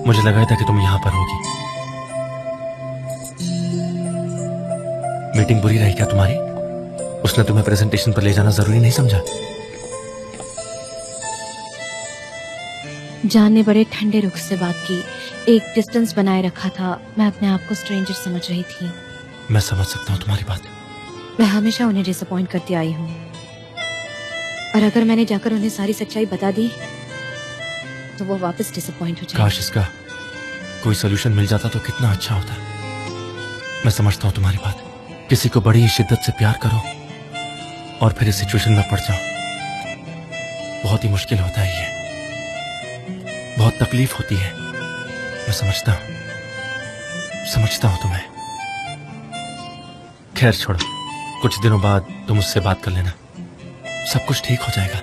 मुझे लगा था कि तुम यहां पर होगी। मीटिंग बुरी रही क्या तुम्हारी? उसने तुम्हें प्रेजेंटेशन पर ले जाना जरूरी नहीं समझा? जान ने बड़े ठंडे रुख से बात की, एक डिस्टेंस बनाए रखा था। मैं अपने आप को स्ट्रेंजर समझ रही थी। मैं समझ सकता हूँ तुम्हारी बात। मैं हमेशा उन्हें डिसअपॉइंट करती आई हूँ, और अगर मैंने जाकर उन्हें सारी सच्चाई बता दी तो वो वापस डिसअपॉइंट हो जाएंगे। काश इसका कोई सोल्यूशन मिल जाता तो कितना अच्छा होता। मैं समझता हूँ तुम्हारी बात। किसी को बड़ी ही शिद्दत से प्यार करो और फिर इस सिचुएशन में पड़ जाओ, बहुत ही मुश्किल होता है ये, बहुत तकलीफ होती है। मैं समझता हूं तुम्हें। खैर छोड़ो, कुछ दिनों बाद तुम मुझसे बात कर लेना, सब कुछ ठीक हो जाएगा।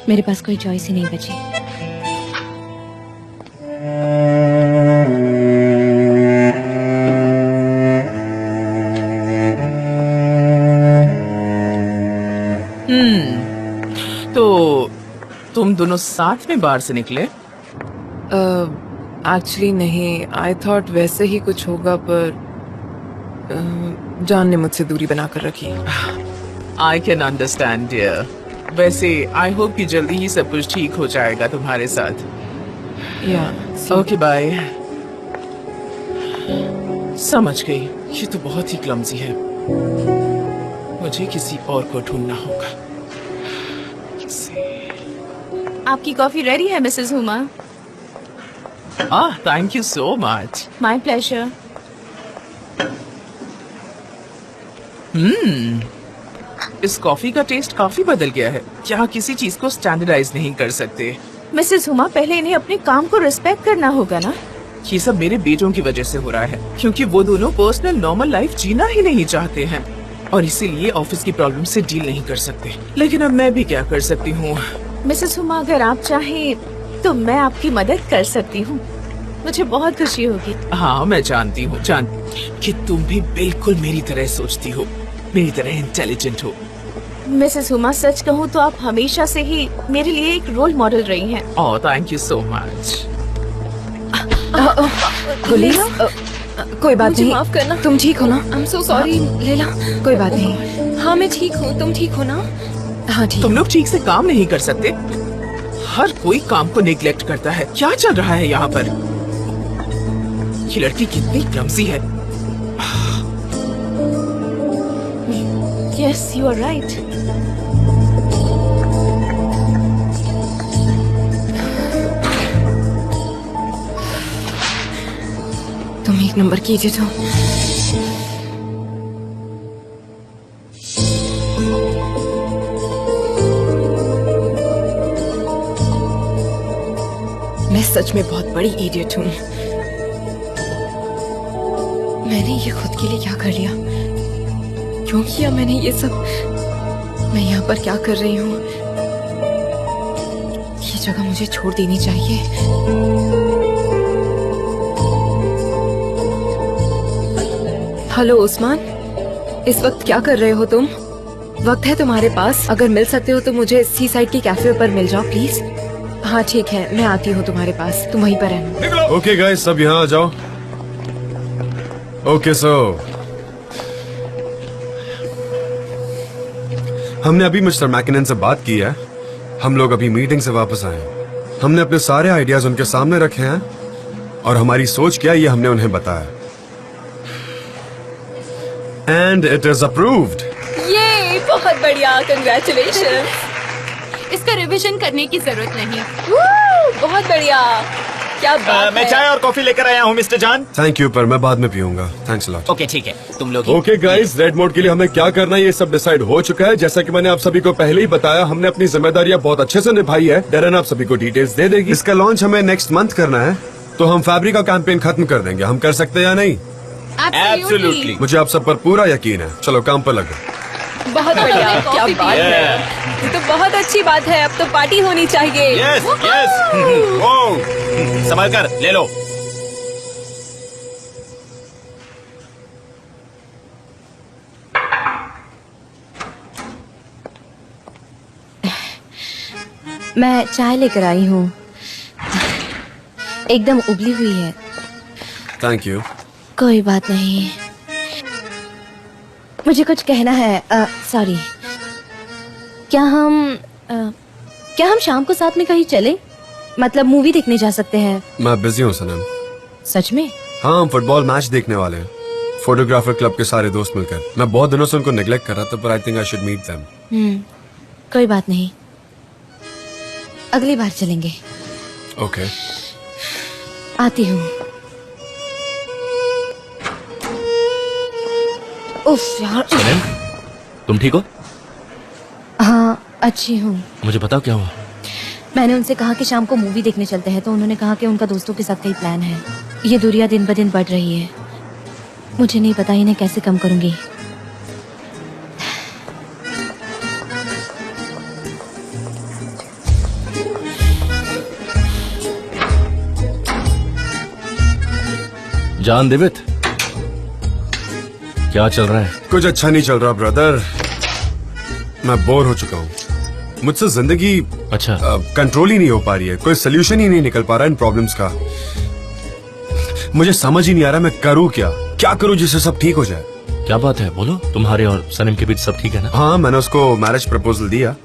मेरे पास कोई चॉइस ही नहीं बची। तो तुम दोनों साथ में बाहर से निकले? एक्चुअली नहीं, आई थॉट वैसे ही कुछ होगा, पर जान ने मुझसे दूरी बनाकर रखी। I can understand dear. वैसे आई होप कि जल्दी ही सब कुछ ठीक हो जाएगा तुम्हारे साथ। या ओके बाय। समझ गई, ये तो बहुत ही क्लमजी है। मुझे किसी और को ढूंढना होगा। आपकी कॉफी रेडी है Mrs Huma. Thank you so much. My pleasure. इस कॉफी का टेस्ट काफी बदल गया है। क्या किसी चीज को स्टैंडर्डाइज नहीं कर सकते? मिसेस हुमा, पहले इन्हें अपने काम को रिस्पेक्ट करना होगा ना। ये सब मेरे बेटों की वजह से हो रहा है, क्योंकि वो दोनों पर्सनल नॉर्मल लाइफ जीना ही नहीं चाहते हैं और इसीलिए ऑफिस की प्रॉब्लम से डील नहीं कर सकते। लेकिन अब मैं भी क्या कर सकती हूँ? मिसेस हुमा, अगर आप चाहें तो मैं आपकी मदद कर सकती हूँ। मुझे बहुत खुशी होगी। हाँ, मैं जानती हूँ कि तुम भी बिल्कुल मेरी तरह सोचती हो, मेरी तरह इंटेलिजेंट हो। मिसेस हुमा, सच कहूँ तो आप हमेशा से ही मेरे लिए एक रोल मॉडल रही हैं। ओह, थैंक यू सो मच। कोई बात मुझे नहीं, माफ करना। तुम ठीक हो ना? I am so sorry. लेला, कोई बात नहीं। हाँ मैं ठीक हूँ, तुम ठीक हो ना? हाँ ठीक। तुम लोग ठीक से काम नहीं कर सकते? हर कोई काम को नेग्लेक्ट करता है। क्या चल रहा है यहाँ पर? ये लड़की कितनी क्लमजी है। Yes, you are right. तुम एक नंबर कीजिए तो। मैं सच में बहुत बड़ी इडियट हूँ। मैंने ये खुद के लिए क्या कर लिया? क्यों किया मैंने ये सब? मैं यहाँ पर क्या कर रही हूँ? ये जगह मुझे छोड़ देनी चाहिए। हेलो उस्मान, इस वक्त क्या कर रहे हो तुम? वक्त है तुम्हारे पास? अगर मिल सकते हो तो मुझे सी साइड के कैफे पर मिल जाओ प्लीज। हाँ ठीक है, मैं आती हूँ तुम्हारे पास, तुम वहीं पर रहना। ओके गाइस, सब यहाँ आ जाओ। ओके सो हमने अभी मिस्टर मैकिनन से बात की है। हम लोग अभी मीटिंग से वापस आए हैं। हमने अपने सारे आइडियाज उनके सामने रखे हैं और हमारी सोच क्या है ये हमने उन्हें बताया। And it is approved. ये बहुत बढ़िया, कंग्रेचुलेशंस। इसका रिवीजन करने की जरूरत नहीं। बहुत बढ़िया, क्या बात मैं है। चाय और कॉफी लेकर आया हूँ मिस्टर जान। थैंक यू, पर मैं बाद में पीऊंगा। Thanks lot. ओके ठीक है, तुम लोग ओके गाइस, रेड मोड के लिए हमें क्या करना है ये सब डिसाइड हो चुका है। जैसा कि मैंने आप सभी को पहले ही बताया, हमने अपनी जिम्मेदारियां बहुत अच्छे से निभाई है। डेरन आप सभी को डिटेल्स दे देगी। इसका लॉन्च हमें नेक्स्ट मंथ करना है, तो हम फैब्रिक का कैंपेन खत्म कर देंगे। हम कर सकते हैं या नहीं? एब्सोल्युटली। मुझे आप सब पर पूरा यकीन है। चलो काम पर लगो। बहुत बढ़िया, क्या बात है। ये तो बहुत अच्छी बात है। अब तो पार्टी होनी चाहिए। Yes yes. ओ, संभाल कर ले लो। मैं चाय लेकर आई हूँ। एकदम उबली हुई है। Thank you. कोई बात नहीं। मुझे कुछ कहना है। सॉरी। क्या हम शाम को साथ में कहीं चले? मतलब मूवी देखने जा सकते हैं। मैं बिजी हूँ सनम। सच में? हाँ, हम फुटबॉल मैच देखने वाले हैं, फोटोग्राफर क्लब के सारे दोस्त मिलकर। मैं बहुत दिनों से उनको नेग्लेक्ट कर रहा था, पर I think I should meet them. कोई बात नहीं, अगली बार चलेंगे। ओके। आती हूँ। उफ यार। सनम, तुम ठीक हो? हाँ, अच्छी हूँ। मुझे बताओ क्या हुआ। मैंने उनसे कहा कि शाम को मूवी देखने चलते हैं, तो उन्होंने कहा कि उनका दोस्तों के साथ कई प्लान है। ये दूरियां दिन ब दिन बढ़ रही है। मुझे नहीं पता इन्हें कैसे कम करूंगी। जान देवित, क्या चल रहा है? कुछ अच्छा नहीं चल रहा ब्रदर। मैं बोर हो चुका हूँ। मुझसे जिंदगी अच्छा। कंट्रोल ही नहीं हो पा रही है। कोई सोल्यूशन ही नहीं निकल पा रहा इन प्रॉब्लम्स का। मुझे समझ ही नहीं आ रहा मैं करूँ क्या करूँ जिससे सब ठीक हो जाए। क्या बात है, बोलो। तुम्हारे और सनम के बीच सब ठीक है ना? हाँ, मैंने उसको मैरिज प्रपोजल दिया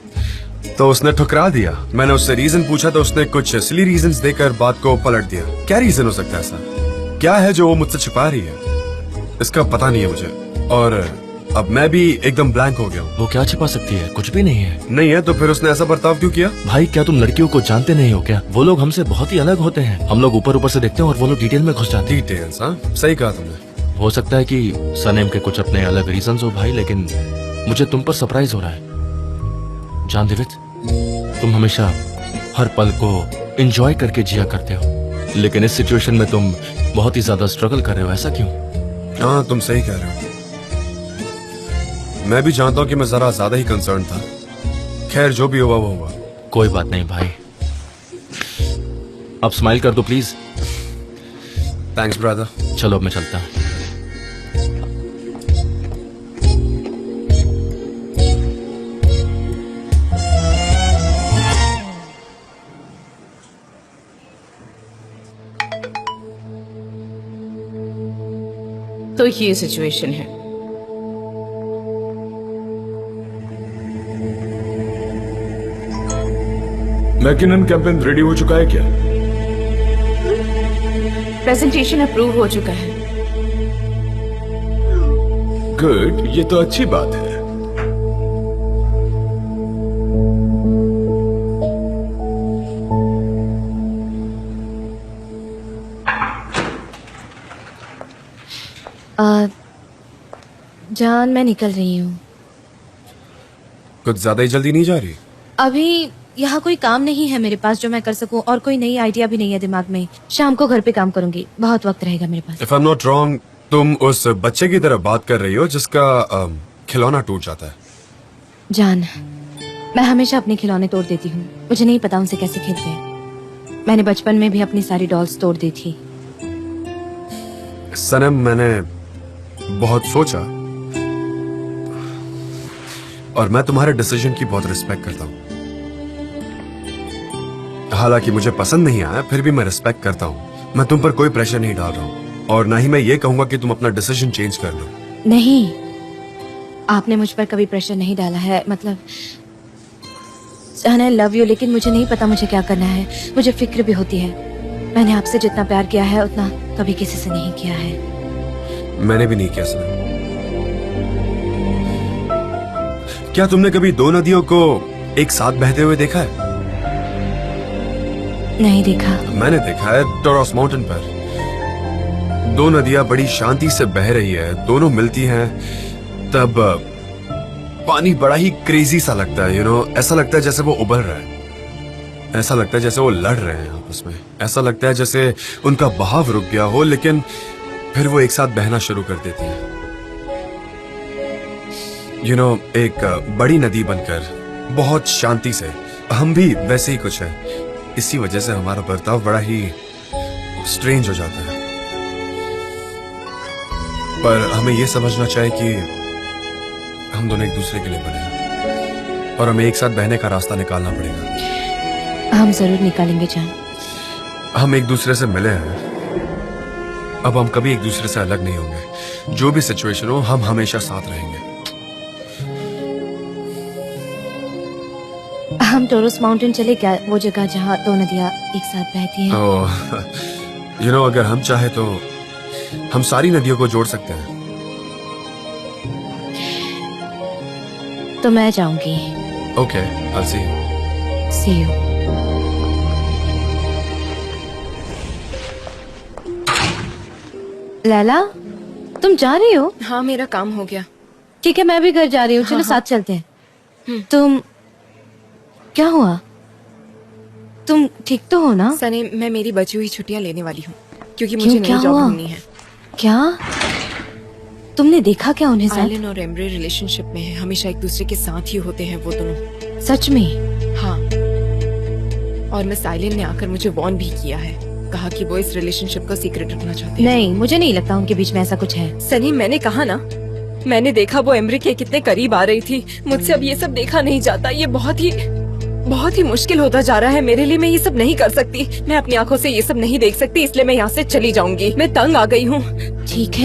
तो उसने ठुकरा दिया। मैंने उससे रीजन पूछा तो उसने कुछ सिली रीजंस देकर बात को पलट दिया। क्या रीजन हो सकता है ऐसा? क्या है जो वो मुझसे छिपा रही है? इसका पता नहीं है मुझे, और अब मैं भी एकदम ब्लैंक हो गया हूँ। वो क्या छिपा सकती है? कुछ भी नहीं है। नहीं है तो फिर उसने ऐसा बर्ताव क्यों किया? भाई, क्या तुम लड़कियों को जानते नहीं हो क्या? वो लोग हमसे बहुत ही अलग होते हैं। हम लोग ऊपर ऊपर से देखते हैं और वो लोग डिटेल में घुस जाते हैं। डिटेल्स? हाँ, सही कहा तुमने। हो सकता है कि सनम के कुछ अपने अलग रीजंस हो भाई, लेकिन मुझे तुम पर सरप्राइज हो रहा है। जान देवित, तुम हमेशा हर पल को एंजॉय करके जिया करते हो, लेकिन इस सिचुएशन में तुम बहुत ही ज्यादा स्ट्रगल कर रहे हो। ऐसा क्यों? हाँ, तुम सही कह रहे हो। मैं भी जानता हूँ कि मैं जरा ज्यादा ही कंसर्न था। खैर, जो भी हुआ वो हुआ। कोई बात नहीं भाई। अब स्माइल कर दो प्लीज। Thanks brother. चलो अब मैं चलता हूँ। तो ये सिचुएशन है। मैकिनन कैंपेन रेडी हो चुका है क्या? प्रेजेंटेशन अप्रूव हो चुका है। गुड, ये तो अच्छी बात है। जान, मैं निकल रही हूँ। कुछ ज्यादा ही जल्दी नहीं जा रही? अभी यहाँ कोई काम नहीं है मेरे पास जो मैं कर सकूं, और कोई नई आइडिया भी नहीं है दिमाग में। शाम को घर पे काम करूंगी, बहुत वक्त रहेगा मेरे पास। If I am not wrong, तुम उस बच्चे की तरह बात कर रही हो जिसका खिलौना टूट जाता है। जान, मैं हमेशा अपने खिलौने तोड़ देती हूँ। मुझे नहीं पता उनसे कैसे खेलते हैं। मैंने बचपन में भी अपनी सारी डॉल्स तोड़ दी थी। सनम, मैंने बहुत सोचा और मैं तुम्हारे डिसीजन की बहुत रिस्पेक्ट करता हूँ। हालांकि मुझे पसंद नहीं आया, फिर भी मैं रिस्पेक्ट करता हूँ। मैं तुम पर कोई प्रेशर नहीं डाल रहा हूँ, और ना ही मैं ये कहूंगा कि तुम अपना डिसीजन चेंज कर लो। नहीं, आपने मुझ पर कभी प्रेशर नहीं डाला है। मतलब आई लव यू, लेकिन मुझे नहीं पता मुझे क्या करना है। मुझे फिक्र भी होती है। मैंने आपसे जितना प्यार किया है उतना कभी किसी से नहीं किया है। मैंने भी नहीं किया सनम। क्या तुमने कभी दो नदियों को एक साथ बहते हुए देखा है? नहीं देखा। मैंने देखा है, टोरस माउंटेन पर। दो नदियां बड़ी शांति से बह रही है, दोनों मिलती हैं, तब पानी बड़ा ही क्रेजी सा लगता है। ऐसा लगता है जैसे वो उबल रहा है। ऐसा लगता है जैसे वो लड़ रहे हैं आपस में। ऐसा लगता है जैसे उनका बहाव रुक गया हो, लेकिन फिर वो एक साथ बहना शुरू कर देती है। एक बड़ी नदी बनकर बहुत शांति से। हम भी वैसे ही कुछ है। इसी वजह से हमारा बर्ताव बड़ा ही स्ट्रेंज हो जाता है। पर हमें यह समझना चाहिए कि हम दोनों एक दूसरे के लिए बने हैं, और हमें एक साथ बहने का रास्ता निकालना पड़ेगा। हम जरूर निकालेंगे जान। हम एक दूसरे से मिले हैं, अब हम कभी एक दूसरे से अलग नहीं होंगे। जो भी सिचुएशन हो, हम हमेशा साथ रहेंगे। हम टोरस माउंटेन चले क्या, वो जगह जहाँ दो नदियाँ एक साथ बहती हैं। अगर हम चाहे तो हम सारी नदियों को जोड़ सकते हैं। तो मैं जाऊंगी। Okay, I'll see you. See you. Laila, तुम जा रही हो? हाँ, मेरा काम हो गया। ठीक है, मैं भी घर जा रही हूँ। चलो साथ चलते हैं। तुम क्या हुआ? तुम ठीक तो हो ना? सनी, मैं मेरी बची हुई छुट्टियां लेने वाली हूँ क्योंकि क्यों, मुझे क्या नई जॉब हुआ? ढूंढनी है। क्या तुमने देखा क्या उन्हें साथ? आइलिन और एम्ब्रे रिलेशनशिप में है, हमेशा एक दूसरे के साथ ही होते हैं वो दोनों। सच में? हाँ, और मिस आइलिन ने आकर मुझे वॉर्न भी किया है, कहा कि वो इस रिलेशनशिप को सीक्रेट रखना चाहते हैं। नहीं, मुझे नहीं लगता उनके बीच में ऐसा कुछ है। सनी, मैंने कहा ना, मैंने देखा वो एम्ब्रे के कितने करीब आ रही थी। मुझसे अब ये सब देखा नहीं जाता। ये बहुत ही मुश्किल होता जा रहा है मेरे लिए। मैं ये सब नहीं कर सकती, मैं अपनी आंखों से ये सब नहीं देख सकती, इसलिए मैं यहाँ से चली जाऊंगी। मैं तंग आ गई हूँ। ठीक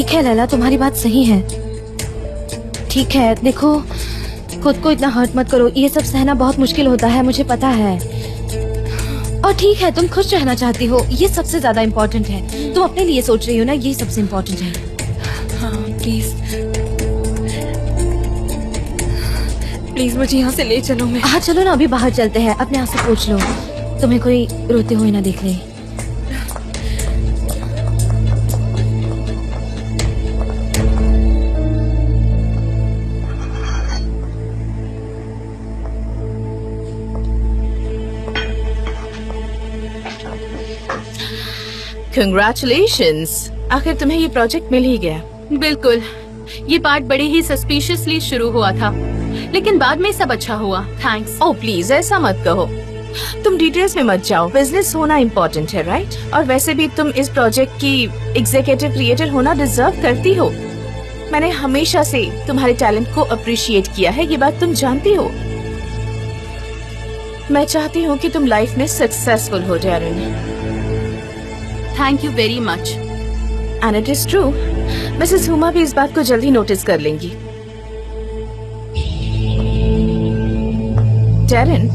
है लैला, तुम्हारी बात सही है। ठीक है, देखो खुद को इतना हर्ट मत करो। ये सब सहना बहुत मुश्किल होता है, मुझे पता है। और ठीक है, तुम खुश रहना चाहती हो, ये सबसे ज्यादा इम्पोर्टेंट है। तुम अपने लिए सोच रही हो ना, ये सबसे इम्पोर्टेंट है। हाँ, प्लीज मुझे यहाँ से ले चलो। मैं हाँ चलो ना, अभी बाहर चलते हैं। अपने आप से पूछ लो, तुम्हें कोई रोते हुए ना देख ले। कंग्रेचुलेशंस, आखिर तुम्हें ये प्रोजेक्ट मिल ही गया। बिल्कुल, ये पार्ट बड़े ही सस्पिशियसली शुरू हुआ था, लेकिन बाद में सब अच्छा हुआ। थैंक्स। ओह प्लीज ऐसा मत कहो, तुम डिटेल्स में मत जाओ। बिजनेस होना इम्पोर्टेंट है, राइट? और वैसे भी तुम इस प्रोजेक्ट की एग्जीक्यूटिव क्रिएटर होना डिजर्व करती हो। मैंने हमेशा से तुम्हारे टैलेंट को अप्रिशिएट किया है, ये बात तुम जानती हो। मैं चाहती हूँ कि तुम लाइफ में सक्सेसफुल हो, Darren. Thank you very much. And it is true, Mrs Huma भी इस बात को जल्दी नोटिस कर लेंगी। डैरेन,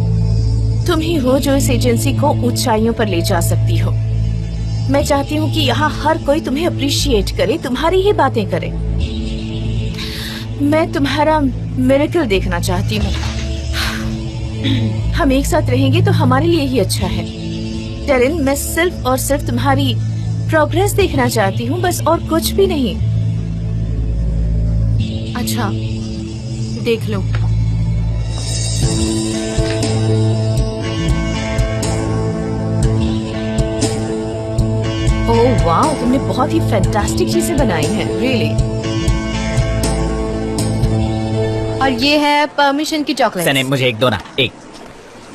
तुम ही हो जो इस एजेंसी को ऊंचाइयों पर ले जा सकती हो। मैं चाहती हूँ कि यहाँ हर कोई तुम्हें अप्रिशिएट करे, तुम्हारी ही बातें करे। मैं तुम्हारा मिरेकल देखना चाहती हूँ। हम एक साथ रहेंगे तो हमारे लिए ही अच्छा है। डैरेन, मैं सिर्फ और सिर्फ तुम्हारी प्रोग्रेस देखना चाहती हूँ, बस, और कुछ भी नहीं। अच्छा, देख लो। ओह वाह, तुमने बहुत ही फैंटास्टिक चीजें बनाई हैं, रियली। और ये है परमिशन की चॉकलेट। सनी, मुझे एक दो ना, एक।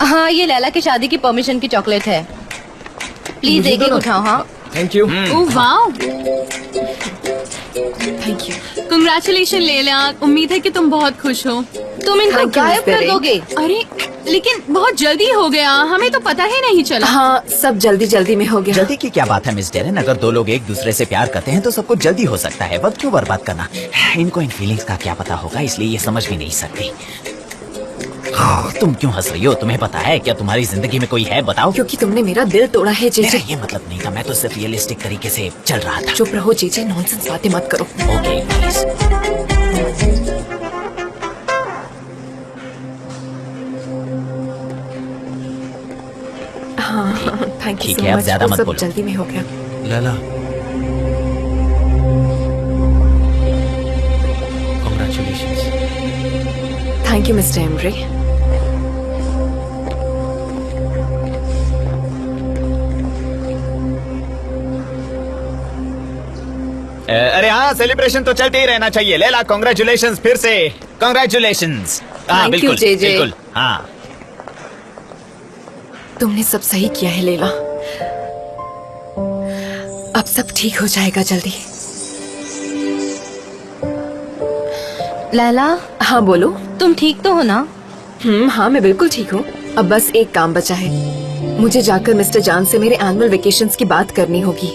हाँ, ये लैला की शादी की परमिशन की चॉकलेट है। प्लीज एक उठाओ। हाँ, thank you. Oh wow, thank you. Congratulation Laila. उम्मीद है कि तुम बहुत खुश हो। तुम इनको Thank you, गायब Miss कर Berry। दोगे। अरे लेकिन बहुत जल्दी हो गया, हमें तो पता ही नहीं चला। हाँ, सब जल्दी जल्दी में हो गया। जल्दी की क्या बात है मिस डेरेन? अगर दो लोग एक दूसरे से प्यार करते हैं तो सब कुछ जल्दी हो सकता है। वक्त क्यों बर्बाद करना? इनको इन फीलिंग्स का क्या पता होगा, इसलिए ये समझ भी नहीं सकती। तुम क्यों हंस रही हो? तुम्हें पता है क्या तुम्हारी जिंदगी में कोई है? बताओ। क्योंकि तुमने मेरा दिल तोड़ा है मेरा जेजे। ये मतलब नहीं था, मैं तो सिर्फ रियलिस्टिक तरीके से चल रहा था। चुप रहो जेजे, नॉनसेंस बातें मत करो। Okay please. हाँ, थैंक यू ठीक सो है, अब मच। ज्यादा वो मत सब बोलो। जल्दी में हो गया। Laila, congratulations. Thank you mister Embry. अरे हाँ, सेलिब्रेशन तो चलते ही रहना चाहिए। लेला, कॉन्ग्रेचुलेशंस फिर से। कॉन्ग्रेचुलेशंस। हाँ Thank you, बिल्कुल जेजे। बिल्कुल। हाँ तुमने सब सही किया है लेला। अब सब ठीक हो जाएगा जल्दी। लैला, हाँ बोलो। तुम ठीक तो हो ना? हाँ, मैं बिल्कुल ठीक हूँ। अब बस एक काम बचा है, मुझे जाकर मिस्टर जान से मेरे एनुअल वेकेशंस की बात करनी होगी।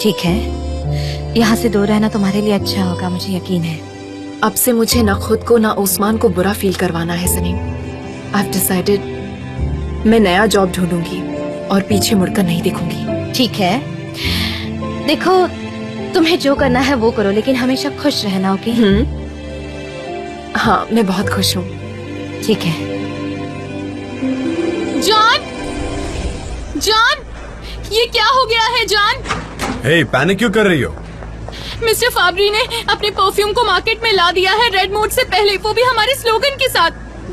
ठीक है, यहाँ से दूर रहना तुम्हारे लिए अच्छा होगा, मुझे यकीन है। अब से मुझे न खुद को न उस्मान को बुरा फील करवाना है सनीम। I've decided मैं नया जॉब ढूंढूंगी और पीछे मुड़कर नहीं देखूंगी। ठीक है, देखो तुम्हें जो करना है वो करो, लेकिन हमेशा खुश रहना, ओके? हाँ, मैं बहुत खुश हूँ। ठीक है। जान, जान, ये क्या हो गया है जान? हे, पैनिक क्यों कर रही हो? मिस्टर फाबरी ने अपने परफ्यूम को मार्केट में ला दिया है रेड मोड से पहले, वो भी हमारे स्लोगन के साथ।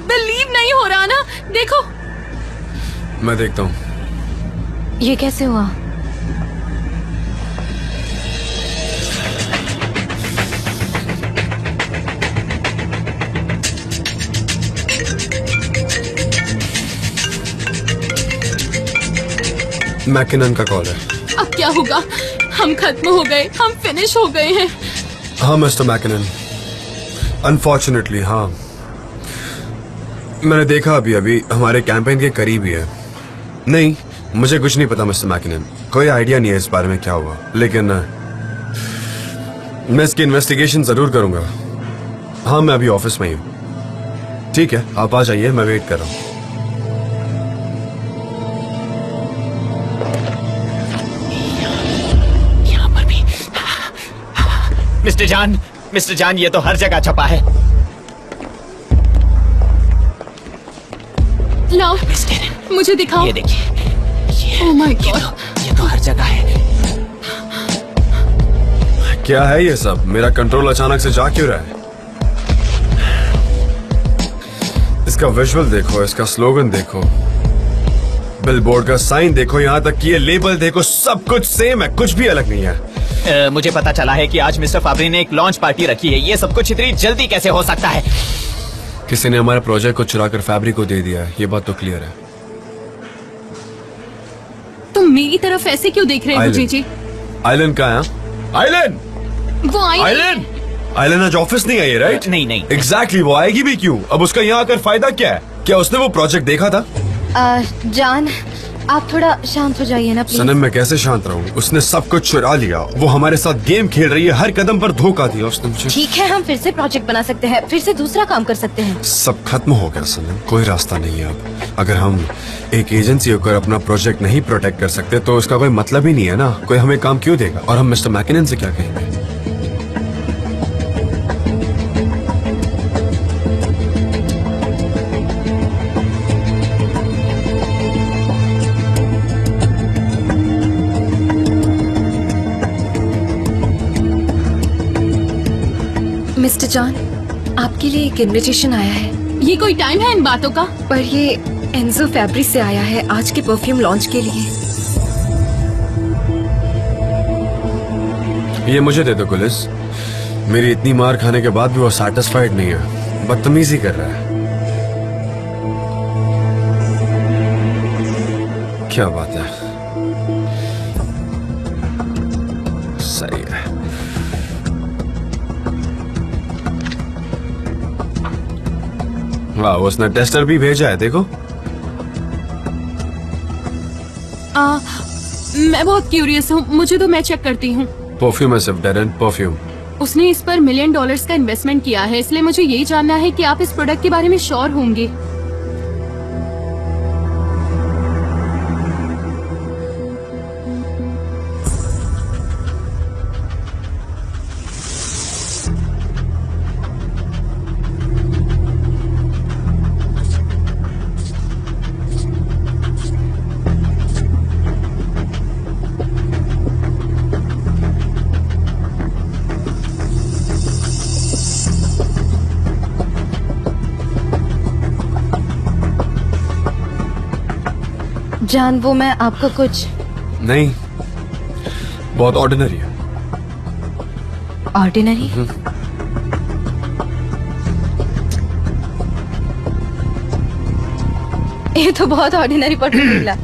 बिलीव नहीं हो रहा ना, देखो। मैं देखता हूँ। ये कैसे हुआ? मैकिनन का कॉल है। अब क्या होगा? हम खत्म हो गए, हम फिनिश हो गए हैं। हाँ मिस्टर मैकिनन, अनफॉर्चुनेटली हाँ। मैंने देखा अभी हमारे कैंपेन के करीब ही है। नहीं, मुझे कुछ नहीं पता मिस्टर मैकिनन, कोई आइडिया नहीं है इस बारे में क्या हुआ, लेकिन मैं इसकी इन्वेस्टिगेशन जरूर करूंगा। हाँ, मैं अभी ऑफिस में ही हूँ। ठीक है, आप आ जाइए, मैं वेट कर रहा हूँ। मिस्टर जान, ये तो हर जगह छपा है। लाओ, मुझे दिखाओ। ये देखिए, ओह माय गॉड, ये तो हर जगह है। क्या है ये सब? मेरा कंट्रोल अचानक से जा क्यों रहा है? इसका विजुअल देखो, इसका स्लोगन देखो, बिलबोर्ड का साइन देखो, यहाँ तक कि ये लेबल देखो, सब कुछ सेम है, कुछ भी अलग नहीं है। मुझे पता चला है कि आज मिस्टर फाबरी ने एक लॉन्च पार्टी रखी है। ये सब कुछ इतनी जल्दी कैसे हो सकता है? किसी ने हमारे प्रोजेक्ट को चुराकर फैब्रिक को दे दिया है, ये बात तो क्लियर है। तुम मेरी तरफ ऐसे क्यों देख रहे हो जीजी? आइलैंड कहाँ है? आइलैंड, वो आई आइलैंड, आइलैंड आज ऑफिस नहीं आई, राइट? नहीं। एग्जैक्टली, वो आएगी भी क्यों? अब उसका यहाँ आकर फायदा क्या है? क्या उसने वो प्रोजेक्ट देखा था? जान, आप थोड़ा शांत हो जाइए ना प्लीज। सनम, मैं कैसे शांत रहूं? उसने सब कुछ चुरा लिया, वो हमारे साथ गेम खेल रही है, हर कदम पर धोखा दिया उसने मुझे। ठीक है, हम फिर से प्रोजेक्ट बना सकते हैं, फिर से दूसरा काम कर सकते हैं। सब खत्म हो गया सनम, कोई रास्ता नहीं है अब। अगर हम एक एजेंसी होकर अपना प्रोजेक्ट नहीं प्रोटेक्ट कर सकते तो उसका कोई मतलब ही नहीं है ना। कोई हमें काम क्यों देगा? और हम मिस्टर मैकिनन से क्या कहेंगे? मिस्टर जॉन, आपके लिए एक इनविटेशन आया है। ये कोई टाइम है इन बातों का? पर ये एंजो फैब्रिक से आया है आज के परफ्यूम लॉन्च के लिए। ये मुझे दे दो गुलिस। मेरी इतनी मार खाने के बाद भी वो सैटिस्फाइड नहीं है, बदतमीजी कर रहा है। क्या बात है, सही है। वाह, उसने टेस्टर भी भेजा है, देखो। मैं बहुत क्यूरियस हूँ, मुझे तो मैं चेक करती हूँ। परफ्यूम है सिर्फ, डेरन, परफ्यूम। उसने इस पर $1 मिलियन का इन्वेस्टमेंट किया है, इसलिए मुझे यही जानना है कि आप इस प्रोडक्ट के बारे में श्योर होंगे। जान, वो मैं आपको कुछ नहीं, बहुत ऑर्डिनरी है। ऑर्डिनरी? ये तो बहुत ऑर्डिनरी परफ्यूम मिला।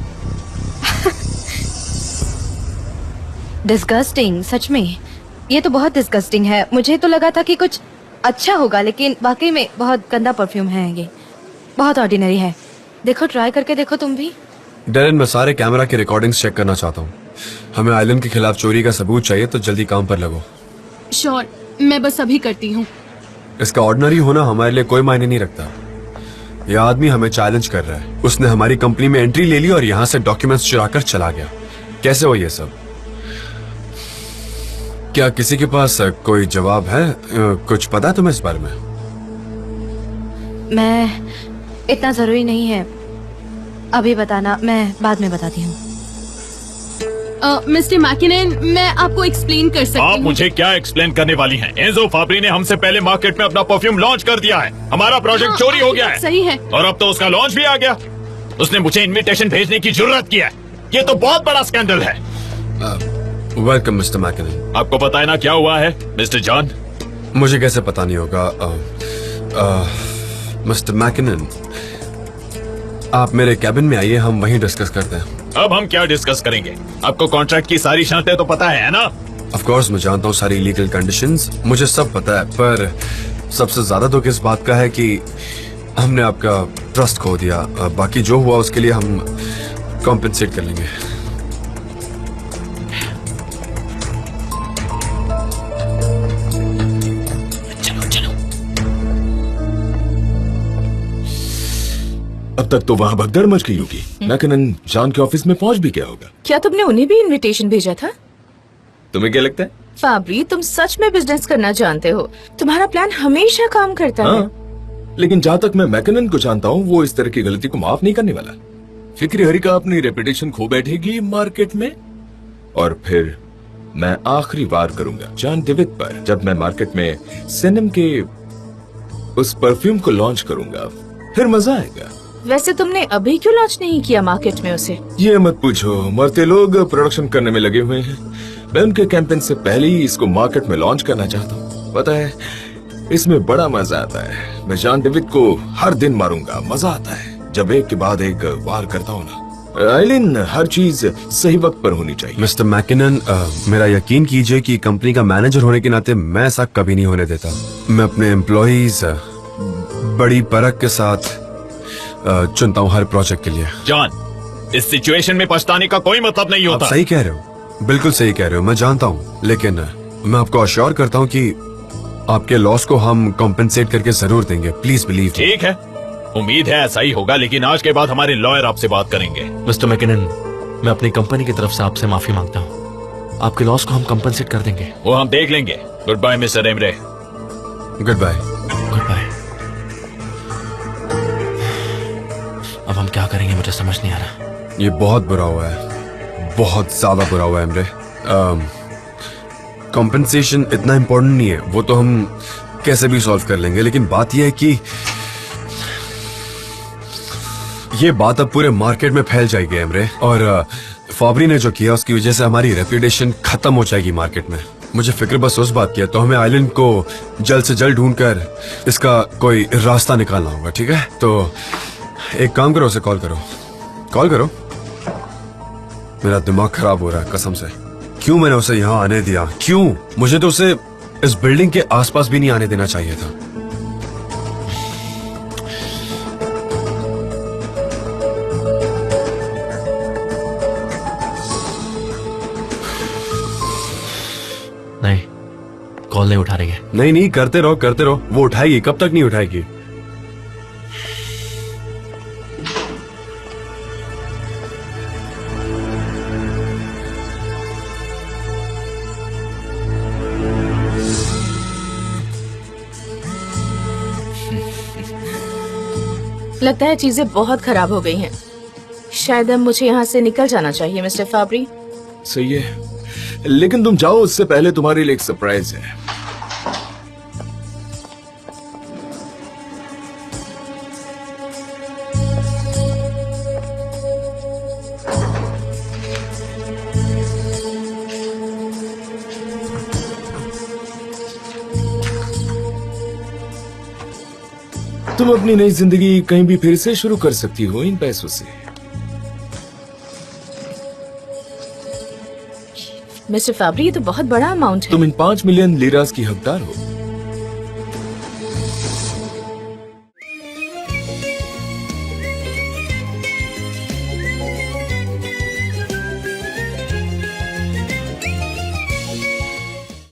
डिस्गस्टिंग, सच में ये तो बहुत डिस्गस्टिंग है। मुझे तो लगा था कि कुछ अच्छा होगा, लेकिन वाकई में बहुत गंदा परफ्यूम है। ये बहुत ऑर्डिनरी है। देखो, ट्राई करके देखो तुम भी। डेरेन, मैं सारे कैमरा के रिकॉर्डिंग्स चेक करना चाहता हूँ। हमें आइलैंड के खिलाफ चोरी का सबूत चाहिए, तो जल्दी काम पर लगो। श्योर, मैं बस अभी करती हूँ। इसका ऑर्डिनरी होना हमारे लिए कोई मायने नहीं रखता। यह आदमी हमें चैलेंज कर रहा है। उसने हमारी कंपनी में एंट्री ले ली और यहाँ से डॉक्यूमेंट्स चुराकर चला गया। कैसे हो ये सब? क्या किसी के पास कोई जवाब है? कुछ पता है तुम्हें इस बारे में? मैं इतना जरूरी नहीं है अभी बताना, मैं बाद में बताती हूँ। मिस्टर मैकिनन, मैं आपको एक्सप्लेन कर सकती आप हूँ। मुझे क्या एक्सप्लेन करने वाली हैं? एंजो फाब्री ने हमसे पहले मार्केट में अपना परफ्यूम लॉन्च कर दिया है। हमारा प्रोजेक्ट चोरी हो गया है। सही है। और अब तो उसका लॉन्च भी आ गया। उसने मुझे इनविटेशन भेजने की जरूरत की है। ये तो बहुत बड़ा स्कैंडल है। Welcome Mr McKinnon. आपको पता है ना क्या हुआ है मिस्टर जॉन? मुझे कैसे पता नहीं होगा? मिस्टर मैकिनन, आप मेरे कैबिन में आइए, हम वहीं डिस्कस करते हैं। अब हम क्या डिस्कस करेंगे? आपको कॉन्ट्रैक्ट की सारी शर्तें तो पता है ना? ऑफ कोर्स मैं जानता हूँ सारी लीगल कंडीशंस, मुझे सब पता है, पर सबसे ज्यादा दुख इस बात का है कि हमने आपका ट्रस्ट खो दिया। बाकी जो हुआ उसके लिए हम कॉम्पेंसेट कर लेंगे। चलो चलो। अब तक तो वहाँ भगदड़ मच गई होगी। मैकिनन जॉन के ऑफिस में पहुंच भी गया होगा। क्या तुमने उन्हें भी इनविटेशन भेजा था? तुम्हें क्या लगता है? फाब्री, तुम सच में बिजनेस करना जानते हो। तुम्हारा प्लान हमेशा काम करता है। लेकिन जहाँ तक मैं मैकिनन को जानता हूँ, वो इस तरह की गलती को माफ नहीं करने वाला। फिक्री हरी का अपनी रेपुटेशन खो बैठेगी मार्केट में, और फिर मैं आखिरी वार करूंगा जॉन डेविड पर, जब मैं मार्केट में सेनम के उस परफ्यूम को लॉन्च करूंगा। फिर मजा आएगा। वैसे तुमने अभी क्यों लॉन्च नहीं किया मार्केट में उसे? ये मत पूछो, मरते लोग प्रोडक्शन करने में लगे हुए हैं। मैं उनके कैंपेन से पहले ही इसको मार्केट में लॉन्च करना चाहता हूँ। पता है, इसमें बड़ा मजा आता है। मैं जॉन डेविड को हर दिन मारूंगा। मजा आता है जब एक के बाद एक वार करता हूँ ना। आइलिन, हर चीज सही वक्त पर होनी चाहिए। मिस्टर मैकिनन, मेरा यकीन कीजिए कि कंपनी का मैनेजर होने के नाते मैं ऐसा कभी नहीं होने देता। मैं अपने एम्प्लॉइज बड़ी परख के साथ चुनता हूँ हर प्रोजेक्ट के लिए। जॉन, इस सिचुएशन में पछताने का कोई मतलब नहीं आप होता। सही कह रहे हो, बिल्कुल सही कह रहे हो, मैं जानता हूँ। लेकिन मैं आपको अश्योर करता हूँ कि आपके लॉस को हम कॉम्पेंसेट करके जरूर देंगे। Please believe. ठीक है, उम्मीद है ऐसा ही होगा, लेकिन आज के बाद हमारे लॉयर आपसे बात करेंगे। मिस्टर मैकिनन, मैं अपनी कंपनी की तरफ से आपसे माफी मांगता हूँ। आपके लॉस को हम कंपनसेट कर देंगे। वो हम देख लेंगे। Good bye Mr Emre. Good bye. Good bye. अब हम क्या करेंगे मुझे समझ नहीं आ रहा। ये बहुत बुरा हुआ है, बहुत ज्यादा बुरा हुआ है हमरे। कॉम्पेंसेशन इतना इम्पोर्टेंट नहीं है, वो तो हम कैसे भी सॉल्व कर लेंगे। लेकिन बात यह है कि ये बात अब पूरे मार्केट में फैल जाएगी हमरे, और फाब्री ने जो किया उसकी वजह से हमारी रेपुटेशन खत्म हो जाएगी मार्केट में। मुझे फिक्र बस उस बात की है, तो हमें आइलैंड को जल्द से जल्द ढूंढकर इसका कोई रास्ता निकालना होगा। ठीक है, तो एक काम करो, उसे कॉल करो। कॉल करो। मेरा दिमाग खराब हो रहा है कसम से। क्यों मैंने उसे यहाँ आने दिया? क्यों? मुझे तो उसे इस बिल्डिंग के आसपास भी नहीं आने देना चाहिए था। नहीं, कॉल नहीं उठा रही है। नहीं नहीं, करते रहो करते रहो, वो उठाएगी। कब तक नहीं उठाएगी? लगता है चीजें बहुत खराब हो गई हैं। शायद अब मुझे यहाँ से निकल जाना चाहिए मिस्टर फाब्री। सही है, लेकिन तुम जाओ, उससे पहले तुम्हारे लिए एक सरप्राइज है। तुम अपनी नई जिंदगी कहीं भी फिर से शुरू कर सकती हो इन पैसों से। मिस्टर फाब्री, ये तो बहुत बड़ा अमाउंट है। तुम इन 5 मिलियन लीरास की हकदार हो।